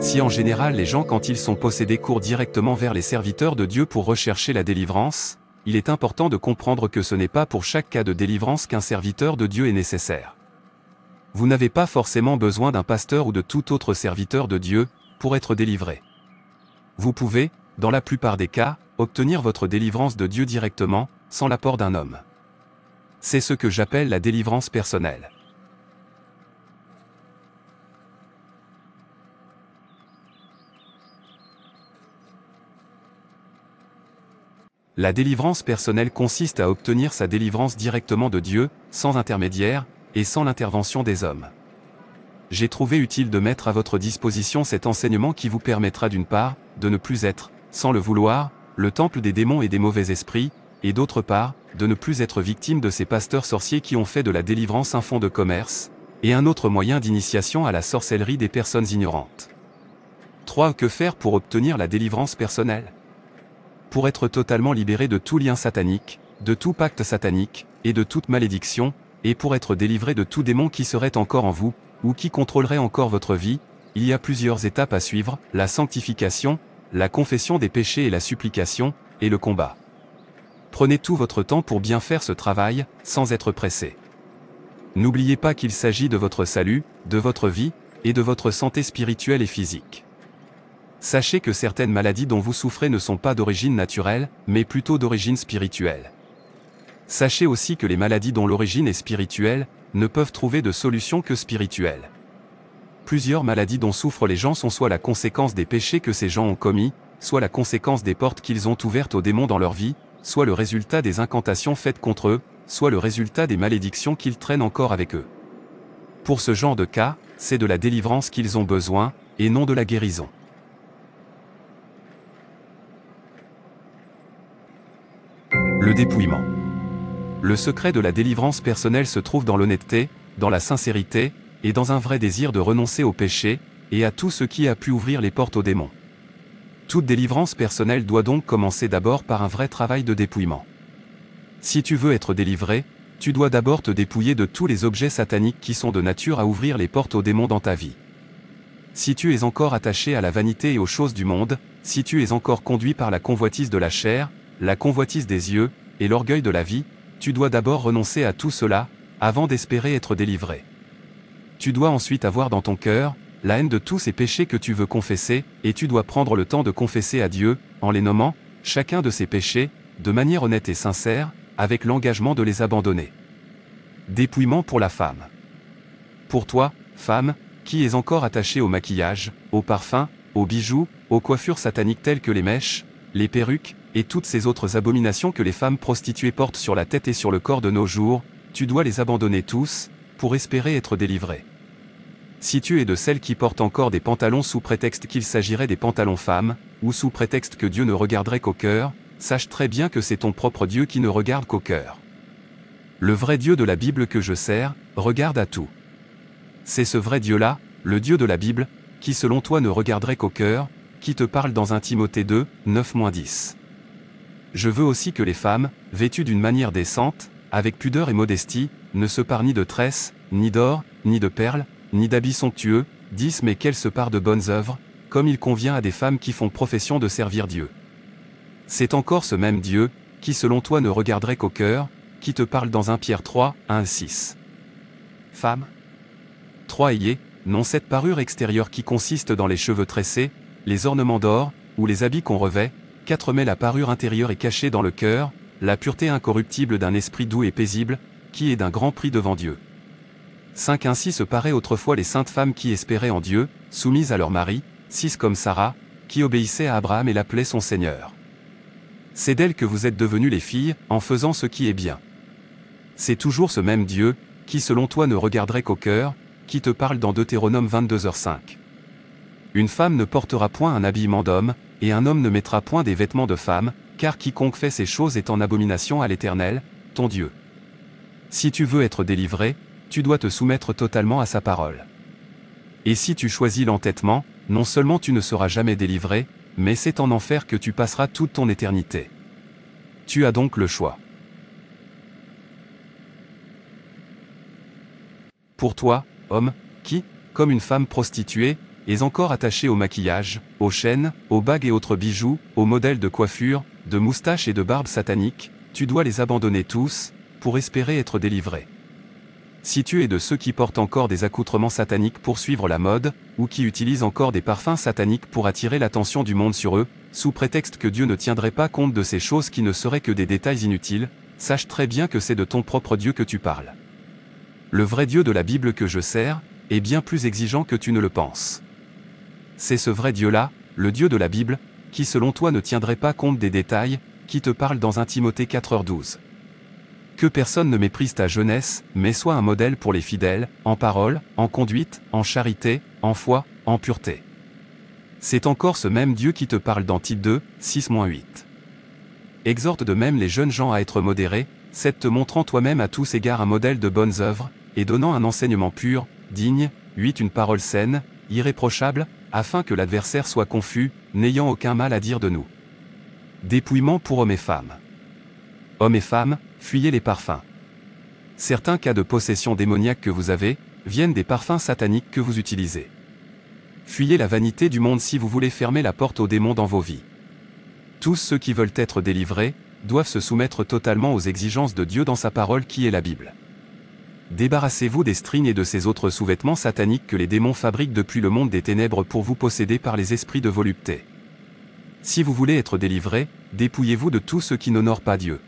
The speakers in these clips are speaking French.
Si en général les gens quand ils sont possédés courent directement vers les serviteurs de Dieu pour rechercher la délivrance, il est important de comprendre que ce n'est pas pour chaque cas de délivrance qu'un serviteur de Dieu est nécessaire. Vous n'avez pas forcément besoin d'un pasteur ou de tout autre serviteur de Dieu pour être délivré. Vous pouvez, dans la plupart des cas, obtenir votre délivrance de Dieu directement, sans l'apport d'un homme. C'est ce que j'appelle la délivrance personnelle. La délivrance personnelle consiste à obtenir sa délivrance directement de Dieu, sans intermédiaire, et sans l'intervention des hommes. J'ai trouvé utile de mettre à votre disposition cet enseignement qui vous permettra d'une part, de ne plus être, sans le vouloir, le temple des démons et des mauvais esprits, et d'autre part, de ne plus être victime de ces pasteurs sorciers qui ont fait de la délivrance un fonds de commerce, et un autre moyen d'initiation à la sorcellerie des personnes ignorantes. 3. Que faire pour obtenir la délivrance personnelle? Pour être totalement libéré de tout lien satanique, de tout pacte satanique, et de toute malédiction, et pour être délivré de tout démon qui serait encore en vous, ou qui contrôlerait encore votre vie, il y a plusieurs étapes à suivre, la sanctification, la confession des péchés et la supplication, et le combat. Prenez tout votre temps pour bien faire ce travail, sans être pressé. N'oubliez pas qu'il s'agit de votre salut, de votre vie, et de votre santé spirituelle et physique. Sachez que certaines maladies dont vous souffrez ne sont pas d'origine naturelle, mais plutôt d'origine spirituelle. Sachez aussi que les maladies dont l'origine est spirituelle, ne peuvent trouver de solution que spirituelle. Plusieurs maladies dont souffrent les gens sont soit la conséquence des péchés que ces gens ont commis, soit la conséquence des portes qu'ils ont ouvertes aux démons dans leur vie, soit le résultat des incantations faites contre eux, soit le résultat des malédictions qu'ils traînent encore avec eux. Pour ce genre de cas, c'est de la délivrance qu'ils ont besoin, et non de la guérison. Le dépouillement. Le secret de la délivrance personnelle se trouve dans l'honnêteté, dans la sincérité, et dans un vrai désir de renoncer au péché, et à tout ce qui a pu ouvrir les portes aux démons. Toute délivrance personnelle doit donc commencer d'abord par un vrai travail de dépouillement. Si tu veux être délivré, tu dois d'abord te dépouiller de tous les objets sataniques qui sont de nature à ouvrir les portes aux démons dans ta vie. Si tu es encore attaché à la vanité et aux choses du monde, si tu es encore conduit par la convoitise de la chair, la convoitise des yeux, et l'orgueil de la vie, tu dois d'abord renoncer à tout cela, avant d'espérer être délivré. Tu dois ensuite avoir dans ton cœur, la haine de tous ces péchés que tu veux confesser, et tu dois prendre le temps de confesser à Dieu, en les nommant, chacun de ces péchés, de manière honnête et sincère, avec l'engagement de les abandonner. Dépouillement pour la femme. Pour toi, femme, qui es encore attachée au maquillage, au parfum, aux bijoux, aux coiffures sataniques telles que les mèches, les perruques, et toutes ces autres abominations que les femmes prostituées portent sur la tête et sur le corps de nos jours, tu dois les abandonner tous, pour espérer être délivré. Si tu es de celles qui portent encore des pantalons sous prétexte qu'il s'agirait des pantalons femmes, ou sous prétexte que Dieu ne regarderait qu'au cœur, sache très bien que c'est ton propre Dieu qui ne regarde qu'au cœur. Le vrai Dieu de la Bible que je sers, regarde à tout. C'est ce vrai Dieu-là, le Dieu de la Bible, qui selon toi ne regarderait qu'au cœur, qui te parle dans 1 Timothée 2, 9-10. Je veux aussi que les femmes, vêtues d'une manière décente, avec pudeur et modestie, ne se parent ni de tresses, ni d'or, ni de perles, ni d'habits somptueux, 10 mais qu'elles se parent de bonnes œuvres, comme il convient à des femmes qui font profession de servir Dieu. C'est encore ce même Dieu, qui selon toi ne regarderait qu'au cœur, qui te parle dans 1 Pierre 3, 1-6. Femme. 3 ayez, non cette parure extérieure qui consiste dans les cheveux tressés, les ornements d'or, ou les habits qu'on revêt, 4 mais la parure intérieure est cachée dans le cœur, la pureté incorruptible d'un esprit doux et paisible, qui est d'un grand prix devant Dieu. 5 ainsi se paraient autrefois les saintes femmes qui espéraient en Dieu, soumises à leur mari, 6 comme Sarah, qui obéissait à Abraham et l'appelait son Seigneur. C'est d'elle que vous êtes devenues les filles, en faisant ce qui est bien. C'est toujours ce même Dieu, qui selon toi ne regarderait qu'au cœur, qui te parle dans Deutéronome 22h5. Une femme ne portera point un habillement d'homme, et un homme ne mettra point des vêtements de femme, car quiconque fait ces choses est en abomination à l'Éternel, ton Dieu. Si tu veux être délivré, tu dois te soumettre totalement à sa parole. Et si tu choisis l'entêtement, non seulement tu ne seras jamais délivré, mais c'est en enfer que tu passeras toute ton éternité. Tu as donc le choix. Pour toi, homme, qui, comme une femme prostituée, es encore attaché au maquillage, aux chaînes, aux bagues et autres bijoux, aux modèles de coiffure, de moustaches et de barbes sataniques, tu dois les abandonner tous, pour espérer être délivré. Si tu es de ceux qui portent encore des accoutrements sataniques pour suivre la mode, ou qui utilisent encore des parfums sataniques pour attirer l'attention du monde sur eux, sous prétexte que Dieu ne tiendrait pas compte de ces choses qui ne seraient que des détails inutiles, sache très bien que c'est de ton propre Dieu que tu parles. Le vrai Dieu de la Bible que je sers, est bien plus exigeant que tu ne le penses. C'est ce vrai Dieu-là, le Dieu de la Bible, qui selon toi ne tiendrait pas compte des détails, qui te parle dans 1 Timothée 4h12. Que personne ne méprise ta jeunesse, mais sois un modèle pour les fidèles, en parole, en conduite, en charité, en foi, en pureté. C'est encore ce même Dieu qui te parle dans Tite 2, 6-8. Exhorte de même les jeunes gens à être modérés, c'est te montrant toi-même à tous égards un modèle de bonnes œuvres, et donnant un enseignement pur, digne, 8 une parole saine, irréprochable, afin que l'adversaire soit confus, n'ayant aucun mal à dire de nous. Dépouillement pour hommes et femmes. Hommes et femmes, fuyez les parfums. Certains cas de possession démoniaque que vous avez, viennent des parfums sataniques que vous utilisez. Fuyez la vanité du monde si vous voulez fermer la porte aux démons dans vos vies. Tous ceux qui veulent être délivrés, doivent se soumettre totalement aux exigences de Dieu dans sa parole qui est la Bible. Débarrassez-vous des strings et de ces autres sous-vêtements sataniques que les démons fabriquent depuis le monde des ténèbres pour vous posséder par les esprits de volupté. Si vous voulez être délivré, dépouillez-vous de tout ce qui n'honore pas Dieu.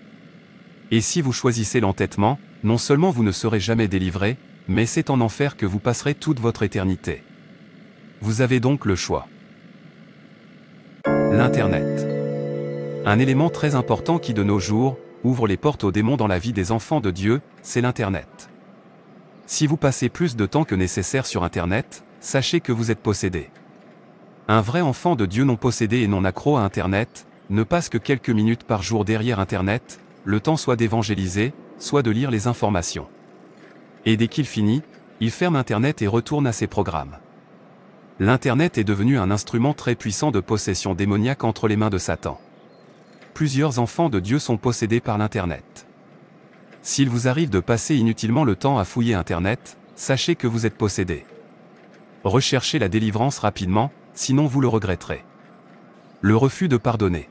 Et si vous choisissez l'entêtement, non seulement vous ne serez jamais délivré, mais c'est en enfer que vous passerez toute votre éternité. Vous avez donc le choix. L'Internet. Un élément très important qui de nos jours, ouvre les portes aux démons dans la vie des enfants de Dieu, c'est l'Internet. Si vous passez plus de temps que nécessaire sur Internet, sachez que vous êtes possédé. Un vrai enfant de Dieu non possédé et non accro à Internet, ne passe que quelques minutes par jour derrière Internet, le temps soit d'évangéliser, soit de lire les informations. Et dès qu'il finit, il ferme Internet et retourne à ses programmes. L'Internet est devenu un instrument très puissant de possession démoniaque entre les mains de Satan. Plusieurs enfants de Dieu sont possédés par l'Internet. S'il vous arrive de passer inutilement le temps à fouiller Internet, sachez que vous êtes possédé. Recherchez la délivrance rapidement, sinon vous le regretterez. Le refus de pardonner.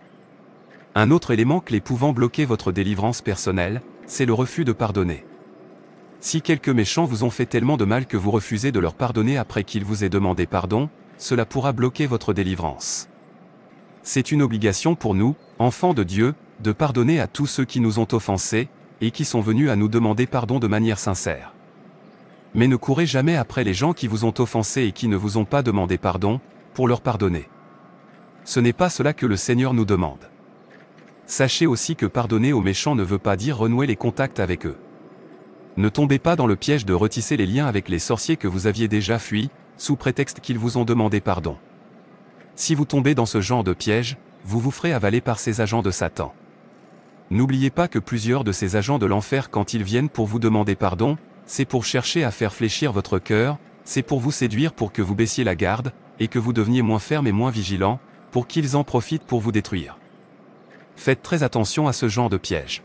Un autre élément clé pouvant bloquer votre délivrance personnelle, c'est le refus de pardonner. Si quelques méchants vous ont fait tellement de mal que vous refusez de leur pardonner après qu'ils vous aient demandé pardon, cela pourra bloquer votre délivrance. C'est une obligation pour nous, enfants de Dieu, de pardonner à tous ceux qui nous ont offensés, et qui sont venus à nous demander pardon de manière sincère. Mais ne courez jamais après les gens qui vous ont offensés et qui ne vous ont pas demandé pardon, pour leur pardonner. Ce n'est pas cela que le Seigneur nous demande. Sachez aussi que pardonner aux méchants ne veut pas dire renouer les contacts avec eux. Ne tombez pas dans le piège de retisser les liens avec les sorciers que vous aviez déjà fuis, sous prétexte qu'ils vous ont demandé pardon. Si vous tombez dans ce genre de piège, vous vous ferez avaler par ces agents de Satan. N'oubliez pas que plusieurs de ces agents de l'enfer quand ils viennent pour vous demander pardon, c'est pour chercher à faire fléchir votre cœur, c'est pour vous séduire pour que vous baissiez la garde, et que vous deveniez moins ferme et moins vigilant, pour qu'ils en profitent pour vous détruire. Faites très attention à ce genre de piège.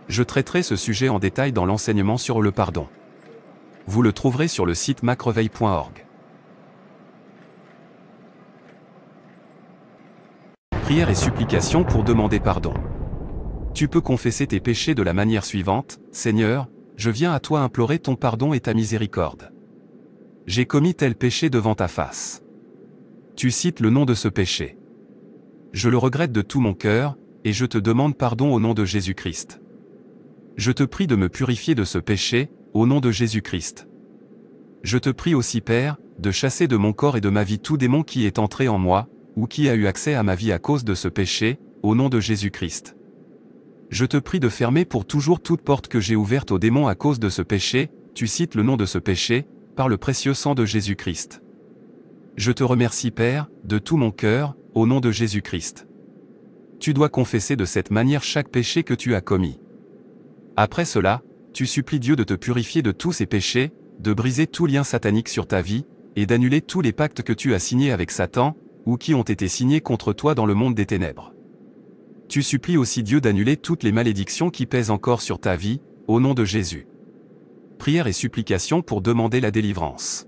Je traiterai ce sujet en détail dans l'enseignement sur le pardon. Vous le trouverez sur le site macreveil.org. Prière et supplication pour demander pardon. Tu peux confesser tes péchés de la manière suivante: Seigneur, je viens à toi implorer ton pardon et ta miséricorde. J'ai commis tel péché devant ta face. Tu cites le nom de ce péché. Je le regrette de tout mon cœur, et je te demande pardon au nom de Jésus-Christ. Je te prie de me purifier de ce péché, au nom de Jésus-Christ. Je te prie aussi, Père, de chasser de mon corps et de ma vie tout démon qui est entré en moi, ou qui a eu accès à ma vie à cause de ce péché, au nom de Jésus-Christ. Je te prie de fermer pour toujours toute porte que j'ai ouverte aux démons à cause de ce péché, tu cites le nom de ce péché, par le précieux sang de Jésus-Christ. Je te remercie, Père, de tout mon cœur, au nom de Jésus-Christ. Tu dois confesser de cette manière chaque péché que tu as commis. Après cela, tu supplies Dieu de te purifier de tous ces péchés, de briser tout lien satanique sur ta vie, et d'annuler tous les pactes que tu as signés avec Satan, ou qui ont été signés contre toi dans le monde des ténèbres. Tu supplies aussi Dieu d'annuler toutes les malédictions qui pèsent encore sur ta vie, au nom de Jésus. Prière et supplication pour demander la délivrance.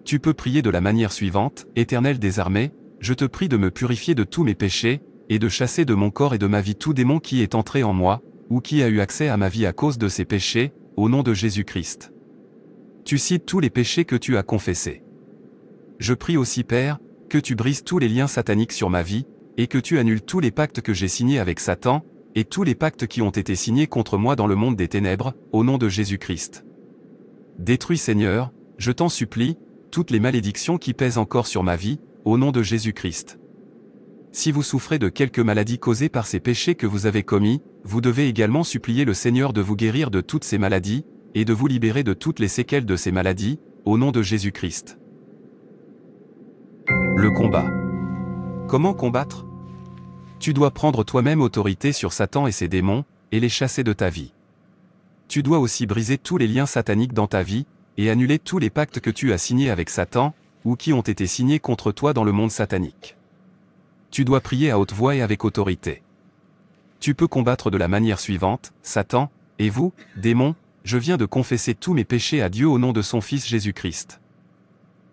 Tu peux prier de la manière suivante: Éternel des armées, je te prie de me purifier de tous mes péchés, et de chasser de mon corps et de ma vie tout démon qui est entré en moi, ou qui a eu accès à ma vie à cause de ces péchés, au nom de Jésus-Christ. Tu cites tous les péchés que tu as confessés. Je prie aussi, Père, que tu brises tous les liens sataniques sur ma vie, et que tu annules tous les pactes que j'ai signés avec Satan, et tous les pactes qui ont été signés contre moi dans le monde des ténèbres, au nom de Jésus-Christ. Détruis, Seigneur, je t'en supplie, toutes les malédictions qui pèsent encore sur ma vie, au nom de Jésus-Christ. Si vous souffrez de quelque maladie causée par ces péchés que vous avez commis, vous devez également supplier le Seigneur de vous guérir de toutes ces maladies, et de vous libérer de toutes les séquelles de ces maladies, au nom de Jésus-Christ. Le combat. Comment combattre? Tu dois prendre toi-même autorité sur Satan et ses démons, et les chasser de ta vie. Tu dois aussi briser tous les liens sataniques dans ta vie, et annuler tous les pactes que tu as signés avec Satan, ou qui ont été signés contre toi dans le monde satanique. Tu dois prier à haute voix et avec autorité. Tu peux combattre de la manière suivante: Satan, et vous, démons, je viens de confesser tous mes péchés à Dieu au nom de son Fils Jésus-Christ.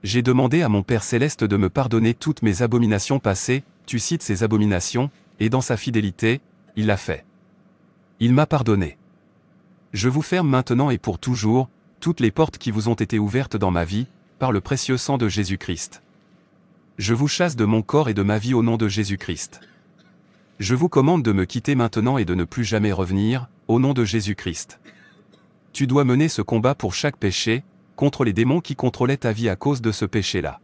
J'ai demandé à mon Père Céleste de me pardonner toutes mes abominations passées, tu cites ces abominations, et dans sa fidélité, il l'a fait. Il m'a pardonné. Je vous ferme maintenant et pour toujours, toutes les portes qui vous ont été ouvertes dans ma vie, par le précieux sang de Jésus-Christ. Je vous chasse de mon corps et de ma vie au nom de Jésus-Christ. Je vous commande de me quitter maintenant et de ne plus jamais revenir, au nom de Jésus-Christ. Tu dois mener ce combat pour chaque péché, contre les démons qui contrôlaient ta vie à cause de ce péché-là.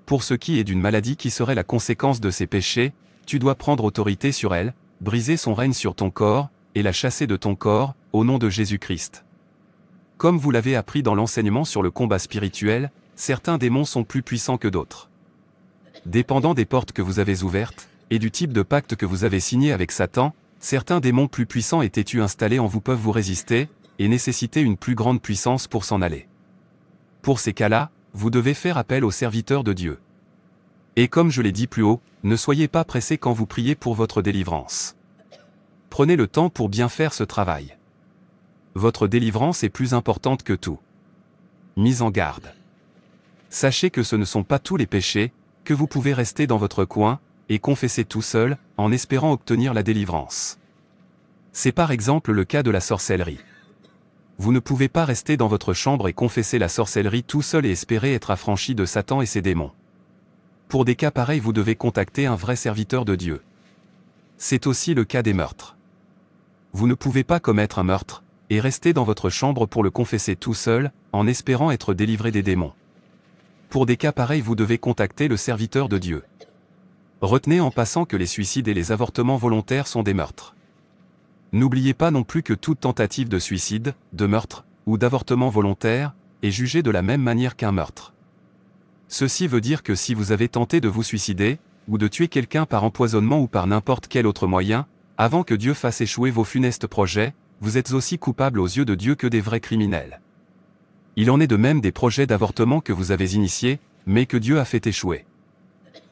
Pour ce qui est d'une maladie qui serait la conséquence de ces péchés, tu dois prendre autorité sur elle, briser son règne sur ton corps, et la chasser de ton corps, au nom de Jésus-Christ. Comme vous l'avez appris dans l'enseignement sur le combat spirituel, certains démons sont plus puissants que d'autres. Dépendant des portes que vous avez ouvertes, et du type de pacte que vous avez signé avec Satan, certains démons plus puissants et têtus installés en vous peuvent vous résister, et nécessiter une plus grande puissance pour s'en aller. Pour ces cas-là, vous devez faire appel aux serviteurs de Dieu. Et comme je l'ai dit plus haut, ne soyez pas pressés quand vous priez pour votre délivrance. Prenez le temps pour bien faire ce travail. Votre délivrance est plus importante que tout. Mise en garde. Sachez que ce ne sont pas tous les péchés, que vous pouvez rester dans votre coin, et confesser tout seul, en espérant obtenir la délivrance. C'est par exemple le cas de la sorcellerie. Vous ne pouvez pas rester dans votre chambre et confesser la sorcellerie tout seul et espérer être affranchi de Satan et ses démons. Pour des cas pareils, vous devez contacter un vrai serviteur de Dieu. C'est aussi le cas des meurtres. Vous ne pouvez pas commettre un meurtre, et rester dans votre chambre pour le confesser tout seul, en espérant être délivré des démons. Pour des cas pareils, vous devez contacter le serviteur de Dieu. Retenez en passant que les suicides et les avortements volontaires sont des meurtres. N'oubliez pas non plus que toute tentative de suicide, de meurtre, ou d'avortement volontaire, est jugée de la même manière qu'un meurtre. Ceci veut dire que si vous avez tenté de vous suicider, ou de tuer quelqu'un par empoisonnement ou par n'importe quel autre moyen, avant que Dieu fasse échouer vos funestes projets, vous êtes aussi coupable aux yeux de Dieu que des vrais criminels. Il en est de même des projets d'avortement que vous avez initiés, mais que Dieu a fait échouer.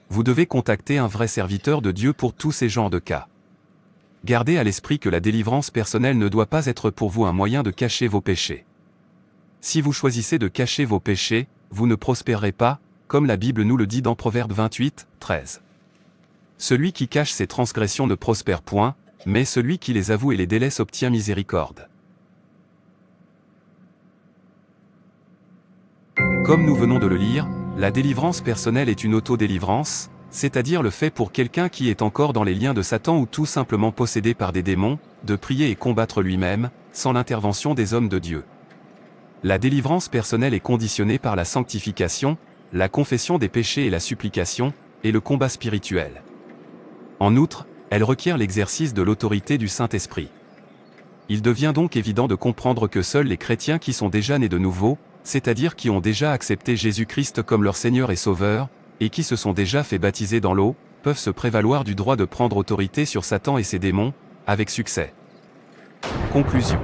Vous devez contacter un vrai serviteur de Dieu pour tous ces genres de cas. Gardez à l'esprit que la délivrance personnelle ne doit pas être pour vous un moyen de cacher vos péchés. Si vous choisissez de cacher vos péchés, vous ne prospérerez pas, comme la Bible nous le dit dans Proverbe 28, 13. Celui qui cache ses transgressions ne prospère point, mais celui qui les avoue et les délaisse obtient miséricorde. Comme nous venons de le lire, la délivrance personnelle est une auto-délivrance, c'est-à-dire le fait pour quelqu'un qui est encore dans les liens de Satan ou tout simplement possédé par des démons, de prier et combattre lui-même, sans l'intervention des hommes de Dieu. La délivrance personnelle est conditionnée par la sanctification, la confession des péchés et la supplication, et le combat spirituel. En outre, elle requiert l'exercice de l'autorité du Saint-Esprit. Il devient donc évident de comprendre que seuls les chrétiens qui sont déjà nés de nouveau, c'est-à-dire qui ont déjà accepté Jésus-Christ comme leur Seigneur et Sauveur, et qui se sont déjà fait baptiser dans l'eau, peuvent se prévaloir du droit de prendre autorité sur Satan et ses démons, avec succès. Conclusion.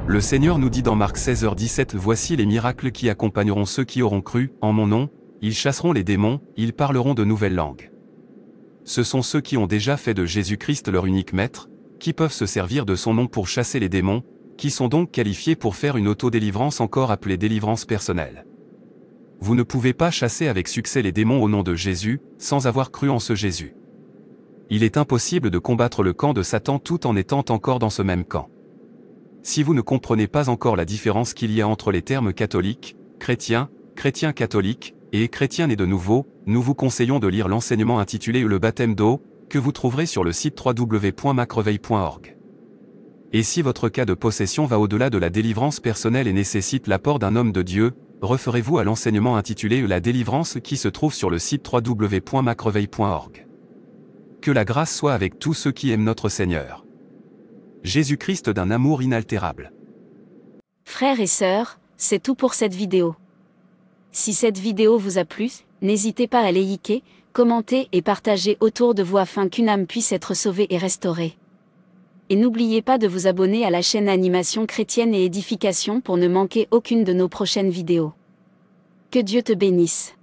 Le Seigneur nous dit dans Marc 16h17 « Voici les miracles qui accompagneront ceux qui auront cru, en mon nom, ils chasseront les démons, ils parleront de nouvelles langues. » Ce sont ceux qui ont déjà fait de Jésus-Christ leur unique maître, qui peuvent se servir de son nom pour chasser les démons, qui sont donc qualifiés pour faire une auto-délivrance encore appelée délivrance personnelle. Vous ne pouvez pas chasser avec succès les démons au nom de Jésus, sans avoir cru en ce Jésus. Il est impossible de combattre le camp de Satan tout en étant encore dans ce même camp. Si vous ne comprenez pas encore la différence qu'il y a entre les termes catholique, chrétien, chrétien catholique, et chrétien né de nouveau, nous vous conseillons de lire l'enseignement intitulé Le baptême d'eau, que vous trouverez sur le site www.macreveil.org. Et si votre cas de possession va au-delà de la délivrance personnelle et nécessite l'apport d'un homme de Dieu, referez-vous à l'enseignement intitulé La délivrance qui se trouve sur le site www.macreveil.org. Que la grâce soit avec tous ceux qui aiment notre Seigneur Jésus-Christ d'un amour inaltérable. Frères et sœurs, c'est tout pour cette vidéo. Si cette vidéo vous a plu, n'hésitez pas à liker, commenter et partager autour de vous afin qu'une âme puisse être sauvée et restaurée. Et n'oubliez pas de vous abonner à la chaîne Animation Chrétienne et Édification pour ne manquer aucune de nos prochaines vidéos. Que Dieu te bénisse.